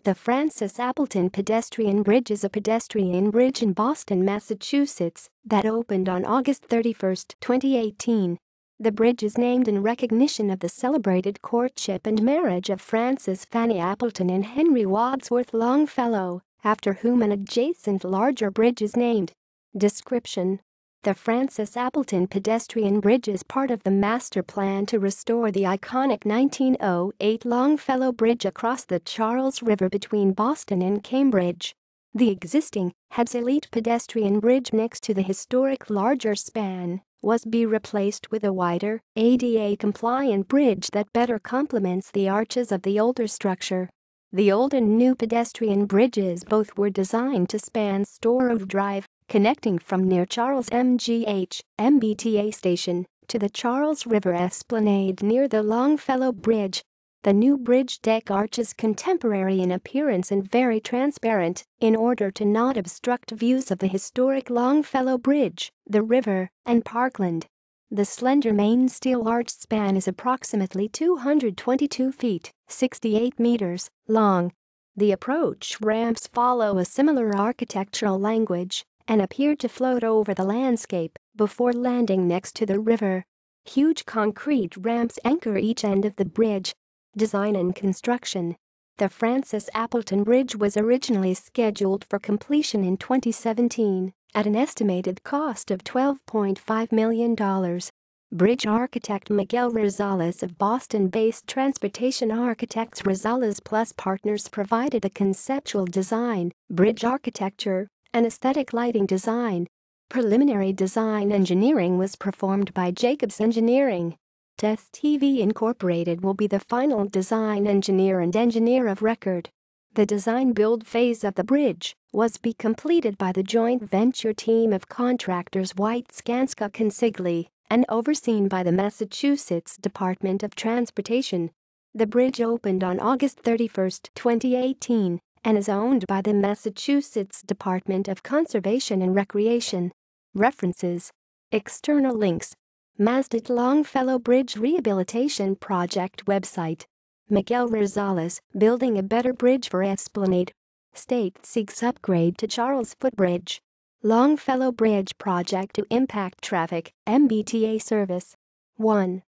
The Frances Appleton Pedestrian Bridge is a pedestrian bridge in Boston, Massachusetts, that opened on August 31, 2018. The bridge is named in recognition of the celebrated courtship and marriage of Frances Fanny Appleton and Henry Wadsworth Longfellow, after whom an adjacent larger bridge is named. Description: the Frances Appleton Pedestrian Bridge is part of the master plan to restore the iconic 1908 Longfellow Bridge across the Charles River between Boston and Cambridge. The existing, obsolete pedestrian bridge next to the historic larger span was be replaced with a wider, ADA-compliant bridge that better complements the arches of the older structure. The old and new pedestrian bridges both were designed to span Storrow Drive, connecting from near Charles MBTA station to the Charles River Esplanade near the Longfellow Bridge. The new bridge deck arch is contemporary in appearance and very transparent in order to not obstruct views of the historic Longfellow Bridge, the river, and parkland. The slender main steel arch span is approximately 222 feet, 68 meters, long. The approach ramps follow a similar architectural language and appear to float over the landscape before landing next to the river. Huge concrete ramps anchor each end of the bridge. Design and construction: the Frances Appleton Bridge was originally scheduled for completion in 2017 at an estimated cost of $12.5 million. Bridge architect Miguel Rosales of Boston-based Transportation Architects Rosales Plus Partners provided a conceptual design, bridge architecture, and aesthetic lighting design. Preliminary design engineering was performed by Jacobs Engineering. Test TV Incorporated will be the final design engineer and engineer of record. The design-build phase of the bridge was be completed by the joint venture team of contractors White Skanska Consigli and overseen by the Massachusetts Department of Transportation. The bridge opened on August 31, 2018, and is owned by the Massachusetts Department of Conservation and Recreation. References: external links. Masted Longfellow Bridge Rehabilitation Project website. Miguel Rosales, building a better bridge for Esplanade. State seeks upgrade to Charles Footbridge. Longfellow Bridge project to impact traffic, MBTA service. 1.